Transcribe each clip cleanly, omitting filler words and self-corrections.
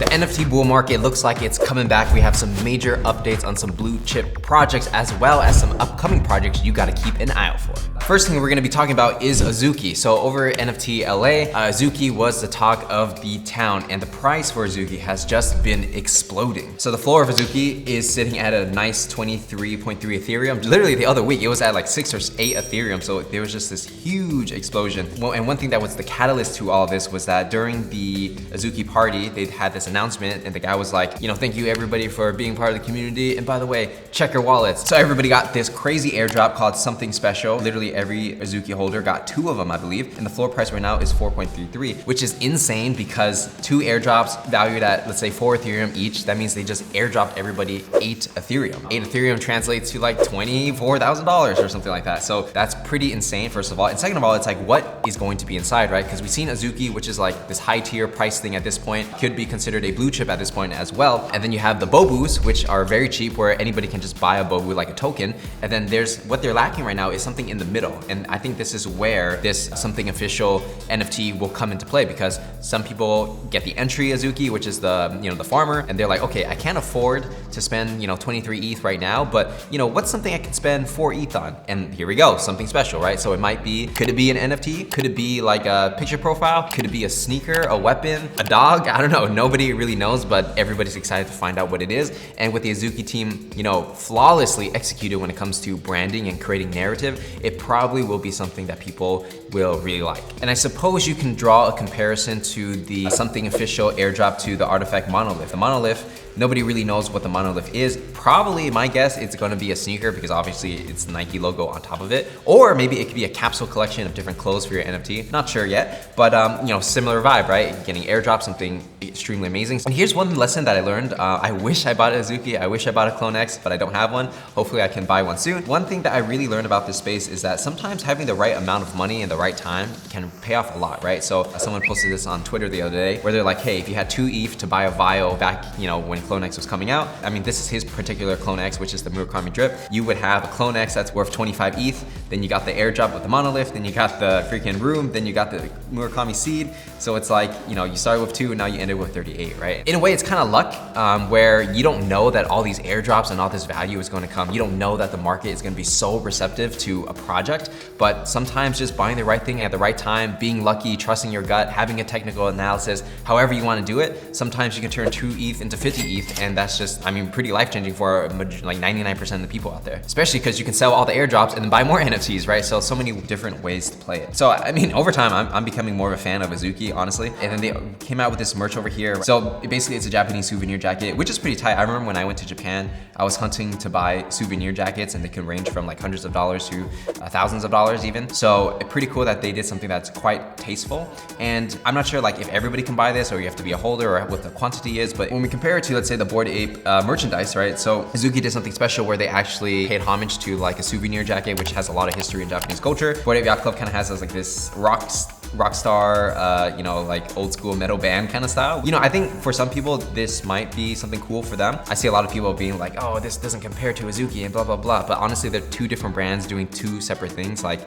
NFT bull market looks like it's coming back. We have some major updates on some blue chip projects as well as some upcoming projects you gotta keep an eye out for. First thing we're gonna be talking about is Azuki. So over NFT LA, Azuki was the talk of the town and the price for Azuki has just been exploding. So the floor of Azuki is sitting at a nice 23.3 Ethereum. Literally the other week, it was at like 6 or 8 Ethereum. So there was just this huge explosion. Well, and one thing that was the catalyst to all of this was that during the Azuki party, they had this announcement and the guy was like, thank you everybody for being part of the community. And by the way, check your wallets. So everybody got this crazy airdrop called something special. Literally every Azuki holder got 2 of them, I believe. And the floor price right now is 4.33, which is insane because 2 airdrops valued at, let's say 4 Ethereum each. That means they just airdropped everybody 8 Ethereum. 8 Ethereum translates to like $24,000 or something like that. So that's pretty insane, first of all. And second of all, it's like, what is going to be inside, right? Because we've seen Azuki, which is like this high tier price thing at this point, could be considered a blue chip at this point as well. And then you have the Bobus, which are very cheap, where anybody can just buy a Bobu like a token. And then there's what they're lacking right now is something in the middle. And I think this is where this something official NFT will come into play, because some people get the entry Azuki, which is the the farmer, and they're like, okay, I can't afford to spend 23 ETH right now, but what's something I can spend 4 ETH on? And here we go, something special, right? So it might be, could it be an NFT? Could it be like a picture profile? Could it be a sneaker, a weapon, a dog? I don't know. Nobody really knows, but everybody's excited to find out what it is. And with the Azuki team, flawlessly executed when it comes to branding and creating narrative, it probably will be something that people will really like. And I suppose you can draw a comparison to the something official airdrop to the artifact monolith. The monolith, nobody really knows what the monolith is. Probably, my guess, it's gonna be a sneaker because obviously it's Nike logo on top of it. Or maybe it could be a capsule collection of different clothes for your NFT. Not sure yet, but similar vibe, right? Getting airdrop, something extremely amazing. And here's one lesson that I learned. I wish I bought Azuki. I wish I bought a Clone X, but I don't have one. Hopefully I can buy one soon. One thing that I really learned about this space is that sometimes having the right amount of money and the right time can pay off a lot, right? So someone posted this on Twitter the other day where they're like, hey, if you had 2 ETH to buy a vial back, when Clone X was coming out, I mean, this is his particular Clone X, which is the Murakami drip. You would have a Clone X that's worth 25 ETH, then you got the airdrop with the monolith, then you got the freaking room, then you got the Murakami seed. So it's like, you started with 2 and now you ended with 38, right? In a way, it's kind of luck where you don't know that all these airdrops and all this value is going to come. You don't know that the market is going to be so receptive to a project, but sometimes just buying the right thing at the right time, being lucky, trusting your gut, having a technical analysis, however you want to do it, sometimes you can turn 2 ETH into 50 ETH, and that's just, pretty life-changing for like 99% of the people out there. Especially because you can sell all the airdrops and then buy more NFTs, right? So many different ways to play it. So over time, I'm becoming more of a fan of Azuki, honestly. And then they came out with this merch over here. So basically it's a Japanese souvenir jacket, which is pretty tight. I remember when I went to Japan, I was hunting to buy souvenir jackets, and they can range from like hundreds of dollars to thousands of dollars even. So pretty cool that they did something that's quite tasteful. And I'm not sure like if everybody can buy this or you have to be a holder or what the quantity is, but when we compare it to, let's say, the Bored Ape merchandise, right? So Azuki did something special where they actually paid homage to like a souvenir jacket, which has a lot of history in Japanese culture. Bored Ape Yacht Club kind of has like this rock star, like old school metal band kind of style. I think for some people, this might be something cool for them. I see a lot of people being like, oh, this doesn't compare to Azuki and blah, blah, blah. But honestly, they're 2 different brands doing 2 separate things. Like,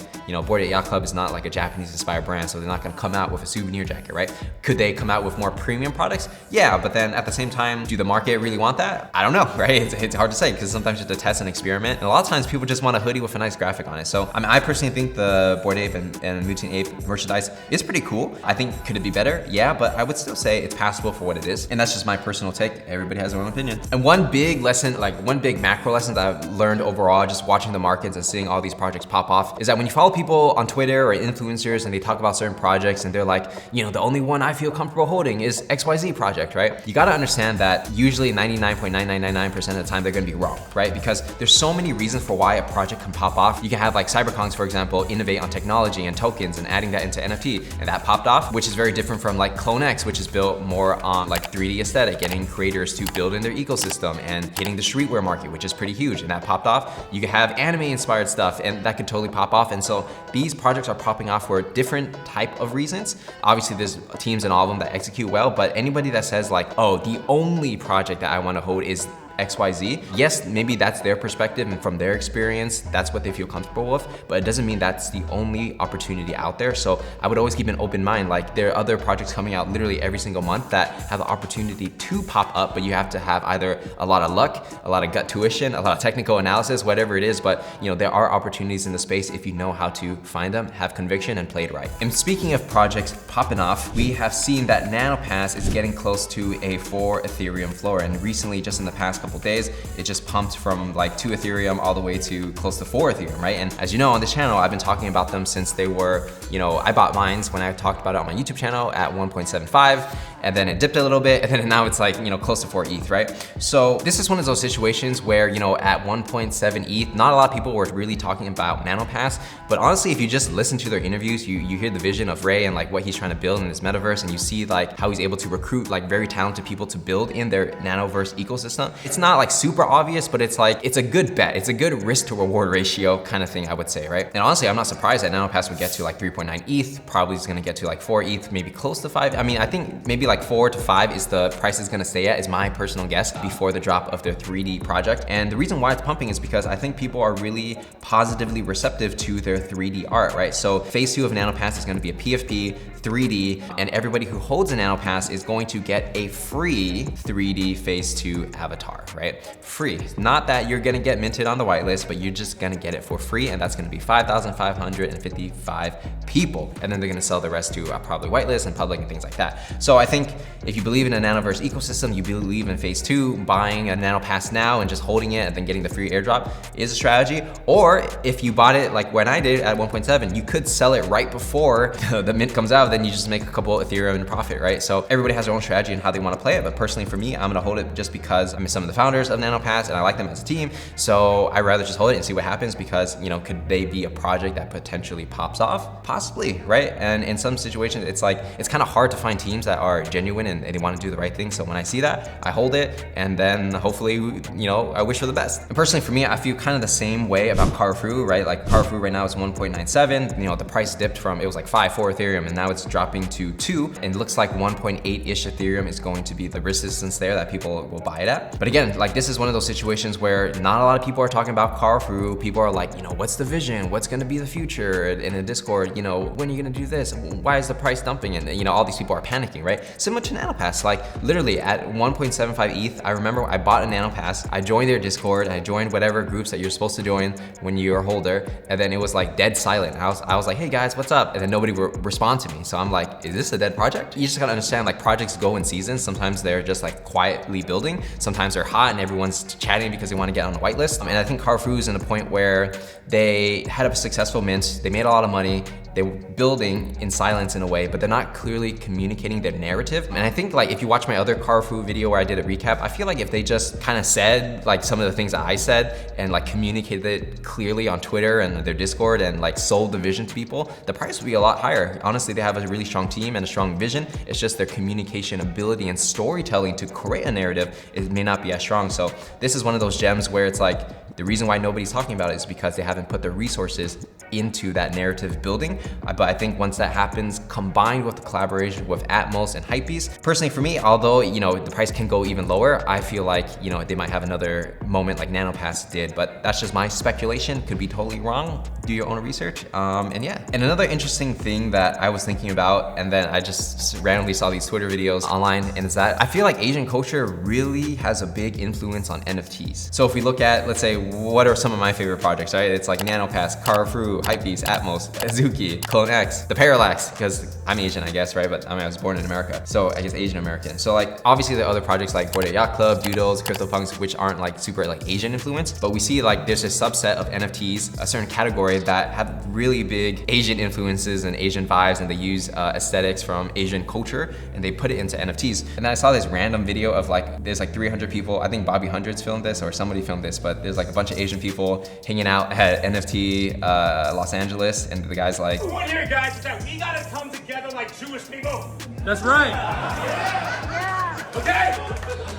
Bored Ape Yacht Club is not like a Japanese inspired brand, so they're not gonna come out with a souvenir jacket, right? Could they come out with more premium products? Yeah, but then at the same time, do the market really want that? I don't know, right? It's hard to say because sometimes you have to test and experiment. And a lot of times people just want a hoodie with a nice graphic on it. So I personally think the Bored Ape and Mutant Ape merchandise is pretty cool. I think, could it be better? Yeah, but I would still say it's passable for what it is. And that's just my personal take. Everybody has their own opinion. And one big lesson, like one big macro lesson that I've learned overall, just watching the markets and seeing all these projects pop off, is that when you follow people on Twitter or influencers and they talk about certain projects and they're like, the only one I feel comfortable holding is XYZ project, right? You gotta understand that usually 99.9999% of the time they're gonna be wrong, right? Because there's so many reasons for why a project can pop off. You can have like Cyberkongs, for example, innovate on technology and tokens and adding that into NFT, and that popped off, which is very different from like Clone X, which is built more on like 3D aesthetic, getting creators to build in their ecosystem and hitting the streetwear market, which is pretty huge, and that popped off. You can have anime inspired stuff and that could totally pop off. And so these projects are popping off for different type of reasons. Obviously there's teams in all of them that execute well, but anybody that says like, oh, the only project that I want to hold is XYZ. Yes, maybe that's their perspective and from their experience, that's what they feel comfortable with, but it doesn't mean that's the only opportunity out there. So I would always keep an open mind. Like there are other projects coming out literally every single month that have the opportunity to pop up, but you have to have either a lot of luck, a lot of gut tuition, a lot of technical analysis, whatever it is. But you know, there are opportunities in the space if you know how to find them, have conviction, and play it right. And speaking of projects popping off, we have seen that NanoPass is getting close to a 4 Ethereum floor. And recently, just in the past couple days, it just pumped from like 2 Ethereum all the way to close to 4 Ethereum, right? And as you know, on this channel, I've been talking about them since they were, you know, I bought mines when I talked about it on my YouTube channel at 1.75, and then it dipped a little bit, and then now it's like, you know, close to 4 ETH, right? So this is one of those situations where, you know, at 1.7 ETH, not a lot of people were really talking about NanoPass, but honestly, if you just listen to their interviews, you hear the vision of Ray and like what he's trying to build in his metaverse, and you see like how he's able to recruit like very talented people to build in their Nanoverse ecosystem. It's not like super obvious, but it's like, it's a good bet. It's a good risk to reward ratio kind of thing, I would say, right? And honestly, I'm not surprised that NanoPass would get to like 3.9 ETH, probably is gonna get to like 4 ETH, maybe close to 5. I mean, I think maybe like 4 to 5 is the price is gonna stay at, is my personal guess, before the drop of their 3D project. And the reason why it's pumping is because I think people are really positively receptive to their 3D art, right? So phase 2 of NanoPass is gonna be a PFP, 3D, and everybody who holds a NanoPass is going to get a free 3D phase 2 avatar, right? Free. Not that you're gonna get minted on the whitelist, but you're just gonna get it for free, and that's gonna be 5,555 people. And then they're gonna sell the rest to probably whitelist and public and things like that. So I think if you believe in a Nanoverse ecosystem, you believe in phase 2, buying a NanoPass now and just holding it and then getting the free airdrop is a strategy. Or if you bought it like when I did at 1.7, you could sell it right before the mint comes out, then you just make a couple Ethereum in profit, right? So everybody has their own strategy and how they want to play it. But personally for me, I'm gonna hold it just because I'm some of the founders of NanoPass and I like them as a team. So I'd rather just hold it and see what happens, because, you know, could they be a project that potentially pops off? Possibly, right? And in some situations, it's like, it's kind of hard to find teams that are genuine and they want to do the right thing. So when I see that, I hold it, and then hopefully, you know, I wish for the best. And personally for me, I feel kind of the same way about Karafuru, right? Like Karafuru right now is 1.97. You know, the price dipped from, it was like 4 Ethereum, and now it's dropping to 2, and it looks like 1.8-ish Ethereum is going to be the resistance there that people will buy it at. But again, like this is one of those situations where not a lot of people are talking about Karafuru. People are like, you know, what's the vision? What's gonna be the future? In a Discord, you know, when are you gonna do this? Why is the price dumping? And you know, all these people are panicking, right? Similar to NanoPass, like literally at 1.75 ETH, I remember I bought a NanoPass, I joined their Discord, I joined whatever groups that you're supposed to join when you're a holder, and then it was like dead silent. I was like, hey guys, what's up? And then nobody would respond to me. So I'm like, is this a dead project? You just gotta understand, like projects go in seasons. Sometimes they're just like quietly building. Sometimes they're hot and everyone's chatting because they wanna get on the whitelist. And I think Karafuru is in a point where they had a successful mint, they made a lot of money, they were building in silence in a way, but they're not clearly communicating their narrative. And I think like if you watch my other Karafuru video where I did a recap, I feel like if they just kind of said like some of the things that I said and like communicated it clearly on Twitter and their Discord and like sold the vision to people, the price would be a lot higher. Honestly, they have a really strong team and a strong vision. It's just their communication ability and storytelling to create a narrative, it may not be as strong. So this is one of those gems where it's like, the reason why nobody's talking about it is because they haven't put their resources into that narrative building. But I think once that happens, combined with the collaboration with Atmos and Hypebeast, personally for me, although, you know, the price can go even lower, I feel like, you know, they might have another moment like NanoPass did, but that's just my speculation, could be totally wrong. Do your own research, and yeah. And another interesting thing that I was thinking about, and then I just randomly saw these Twitter videos online, and is that I feel like Asian culture really has a big influence on NFTs. So if we look at, let's say, what are some of my favorite projects, right? It's like NanoPass, Karafuru, Hypebeast, Atmos, Azuki, Clone X, the Parallax, because I'm Asian, I guess, right? But I mean, I was born in America, so I guess Asian American. So like, obviously there are other projects like Bored Ape Yacht Club, Doodles, CryptoPunks, which aren't like super like Asian influenced, but we see like there's a subset of NFTs, a certain category that have really big Asian influences and Asian vibes, and they use aesthetics from Asian culture, and they put it into NFTs. And then I saw this random video of like, there's like 300 people, I think Bobby Hundreds filmed this or somebody filmed this, but there's like a bunch of Asian people hanging out at NFT Los Angeles, and the guy's like, "One here, guys, is that we gotta come together like Jewish people." That's right. Yeah. Okay.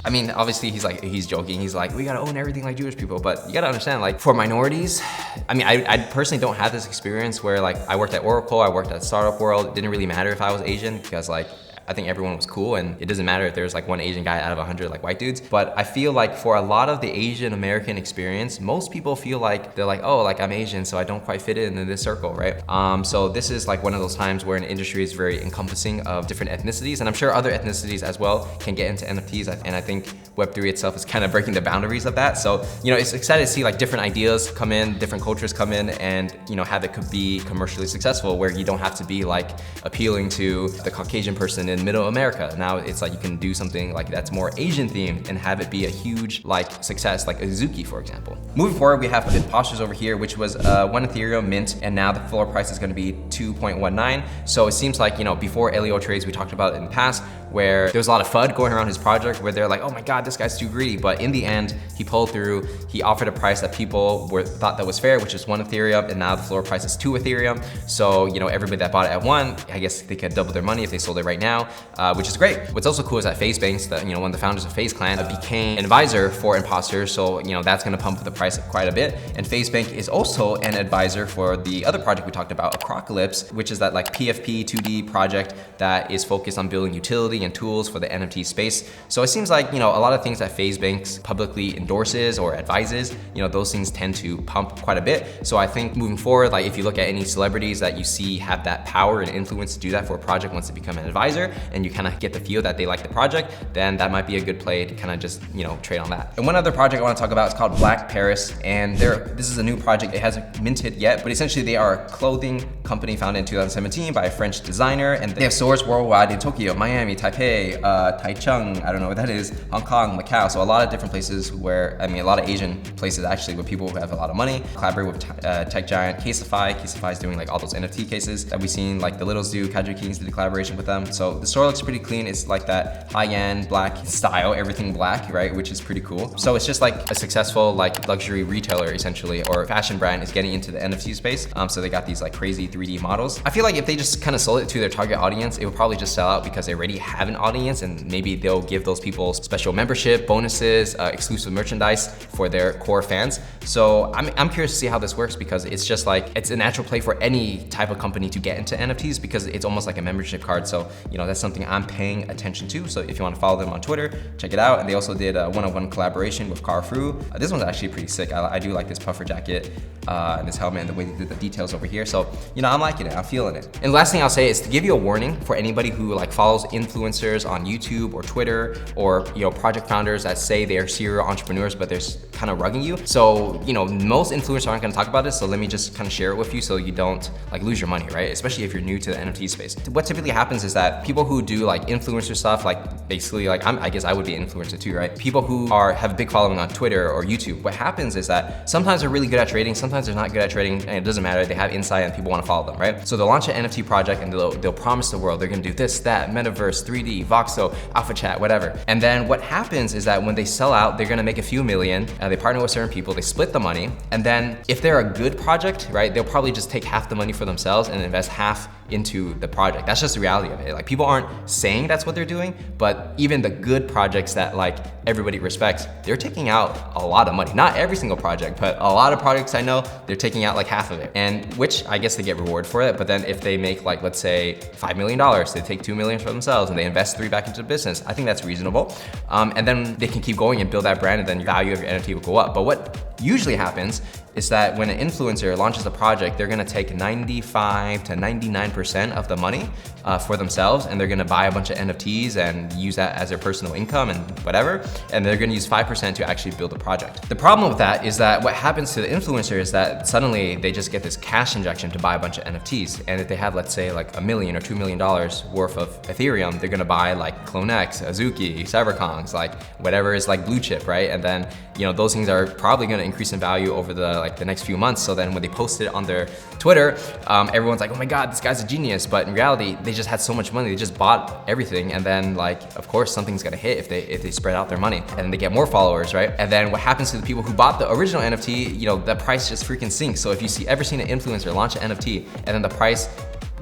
I mean, obviously he's joking. He's like, we gotta own everything like Jewish people, but you gotta understand, like for minorities, I mean, I personally don't have this experience where like I worked at Oracle, I worked at Startup World. It didn't really matter if I was Asian because like I think everyone was cool, and it doesn't matter if there's like one Asian guy out of 100 like white dudes. But I feel like for a lot of the Asian American experience, most people feel like they're like, oh, like I'm Asian, so I don't quite fit in this circle, right? So this is like one of those times where an industry is very encompassing of different ethnicities, and I'm sure other ethnicities as well can get into NFTs, and I think Web3 itself is kind of breaking the boundaries of that. So, you know, it's exciting to see like different ideas come in, different cultures come in, and, you know, have it could be commercially successful where you don't have to be like appealing to the Caucasian person in middle America. Now it's like you can do something like that's more Asian themed and have it be a huge like success, like Azuki, for example. Moving forward, we have Imposters over here, which was 1 Ethereum mint, and now the floor price is going to be 2.19. So it seems like, you know, before LEO trades, we talked about it in the past, where there was a lot of FUD going around his project where they're like, oh my God, this guy's too greedy. But in the end, he pulled through. He offered a price that people thought that was fair, which is 1 Ethereum, and now the floor price is 2 Ethereum. So, you know, everybody that bought it at 1, I guess they could double their money if they sold it right now, which is great. What's also cool is that FaZe Banks, you know, one of the founders of FaZe Clan, became an advisor for Imposters. So, you know, that's gonna pump the price up quite a bit. And FaZe Bank is also an advisor for the other project we talked about, Acrocalypse, which is that like PFP 2D project that is focused on building utility and tools for the NFT space. So it seems like, you know, a lot of things that FaZe Banks publicly endorses or advises, you know, those things tend to pump quite a bit. So I think moving forward, like if you look at any celebrities that you see have that power and influence to do that for a project once they become an advisor, and you kind of get the feel that they like the project, then that might be a good play to kind of just, you know, trade on that. And one other project I want to talk about is called BlvckParis, and this is a new project. It hasn't minted yet, but essentially they are a clothing company founded in 2017 by a French designer, and they have stores worldwide in Tokyo, Miami, Taipei, Taichung, I don't know what that is, Hong Kong, Macau. So a lot of different places where, I mean, a lot of Asian places actually where people who have a lot of money collaborate with tech giant Caseify. Caseify is doing like all those NFT cases that we've seen, like the Littles do, Kaiju Kings did a collaboration with them. So the store looks pretty clean. It's like that high-end black style, everything black, right? Which is pretty cool. So it's just like a successful like luxury retailer essentially, or fashion brand is getting into the NFT space. So they got these like crazy 3D models. I feel like if they just kind of sold it to their target audience, it would probably just sell out because they already have an audience, and maybe they'll give those people special membership, bonuses, exclusive merchandise for their core fans. So I'm curious to see how this works, because it's just like, it's a natural play for any type of company to get into NFTs because it's almost like a membership card. So, you know, that's something I'm paying attention to. So if you want to follow them on Twitter, check it out. And they also did a one-on-one collaboration with Karafuru. This one's actually pretty sick. I do like this puffer jacket and this helmet and the way they did the details over here. So, you know, I'm liking it, I'm feeling it. And the last thing I'll say is to give you a warning for anybody who like follows influencers on YouTube or Twitter, or, you know, project founders that say they are serial entrepreneurs, but they're kind of rugging you. So, you know, most influencers aren't gonna talk about this. So let me just kind of share it with you so you don't like lose your money, right? Especially if you're new to the NFT space. What typically happens is that people who do like influencer stuff, like basically like I guess I would be an influencer too, right? People who have a big following on Twitter or YouTube, what happens is that sometimes they're really good at trading, sometimes they're not good at trading, and it doesn't matter. They have insight and people want to follow them, right? So they'll launch an NFT project and they'll promise the world they're gonna do this, that, Nanoverse, 3D, Voxel, Alpha Chat, whatever. And then what happens is that when they sell out, they're gonna make a few million, they partner with certain people, they split the money, and then if they're a good project, right, they'll probably just take half the money for themselves and invest half into the project. That's just the reality of it. Like, people aren't saying that's what they're doing, but even the good projects that like everybody respects, they're taking out a lot of money. Not every single project, but a lot of projects I know, they're taking out like half of it. And which I guess they get rewarded for it, but then if they make like, let's say $5 million, they take 2 million for themselves and they invest 3 back into the business. I think that's reasonable. And then they can keep going and build that brand, and then your value of your NFT will go up. But what usually happens is that when an influencer launches a project, they're gonna take 95 to 99% of the money for themselves, and they're gonna buy a bunch of NFTs and use that as their personal income and whatever, and they're gonna use 5% to actually build a project. The problem with that is that what happens to the influencer is that suddenly they just get this cash injection to buy a bunch of NFTs, and if they have, let's say, like $1 million or $2 million worth of Ethereum, they're gonna buy like CloneX, Azuki, Cyberkongs, like whatever is like blue chip, right? And then, you know, those things are probably gonna increase in value over the next few months. So then when they post it on their Twitter, everyone's like, oh my God, this guy's a genius. But in reality, they just had so much money, they just bought everything. And then like, of course, something's gonna hit if they spread out their money, and then they get more followers, right? And then what happens to the people who bought the original NFT, you know, the price just freaking sinks. So if you ever seen an influencer launch an NFT and then the price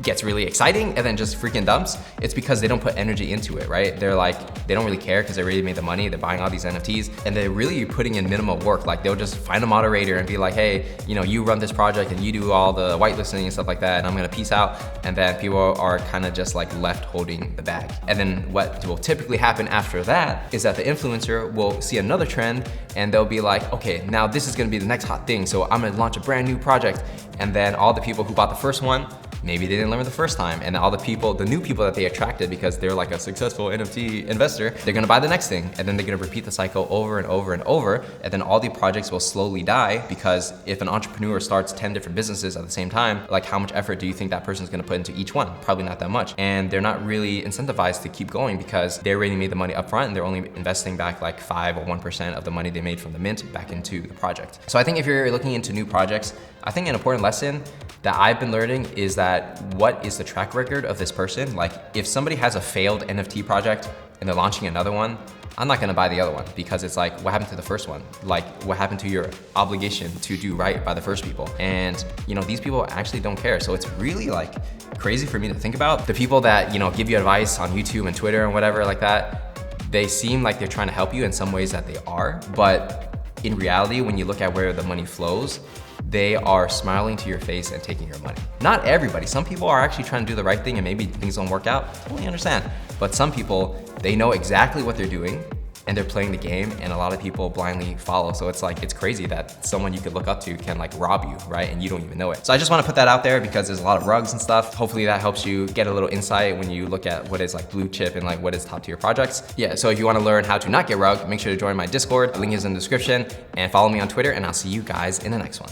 gets really exciting and then just freaking dumps, it's because they don't put energy into it, right? They're like, they don't really care because they already made the money, they're buying all these NFTs, and they're really putting in minimal work. Like they'll just find a moderator and be like, hey, you know, you run this project and you do all the whitelisting and stuff like that, and I'm gonna peace out. And then people are kind of just like left holding the bag. And then what will typically happen after that is that the influencer will see another trend and they'll be like, okay, now this is gonna be the next hot thing, so I'm gonna launch a brand new project. And then all the people who bought the first one, maybe they didn't learn the first time, and all the people, the new people that they attracted because they're like a successful NFT investor, they're gonna buy the next thing, and then they're gonna repeat the cycle over and over and over, and then all the projects will slowly die, because if an entrepreneur starts 10 different businesses at the same time, like how much effort do you think that person's gonna put into each one? Probably not that much. And they're not really incentivized to keep going because they already made the money up front and they're only investing back like 5 or 1% of the money they made from the mint back into the project. So I think if you're looking into new projects, I think an important lesson that I've been learning is that what is the track record of this person? Like if somebody has a failed NFT project and they're launching another one, I'm not gonna buy the other one because it's like, what happened to the first one? Like what happened to your obligation to do right by the first people? And you know, these people actually don't care. So it's really like crazy for me to think about. The people that, you know, give you advice on YouTube and Twitter and whatever like that, they seem like they're trying to help you in some ways that they are, but in reality, when you look at where the money flows, they are smiling to your face and taking your money. Not everybody, some people are actually trying to do the right thing and maybe things don't work out, totally understand. But some people, they know exactly what they're doing and they're playing the game, and a lot of people blindly follow. So it's like, it's crazy that someone you could look up to can like rob you, right? And you don't even know it. So I just wanna put that out there because there's a lot of rugs and stuff. Hopefully that helps you get a little insight when you look at what is like blue chip and like what is top tier projects. Yeah, so if you wanna learn how to not get rugged, make sure to join my Discord. The link is in the description, and follow me on Twitter, and I'll see you guys in the next one.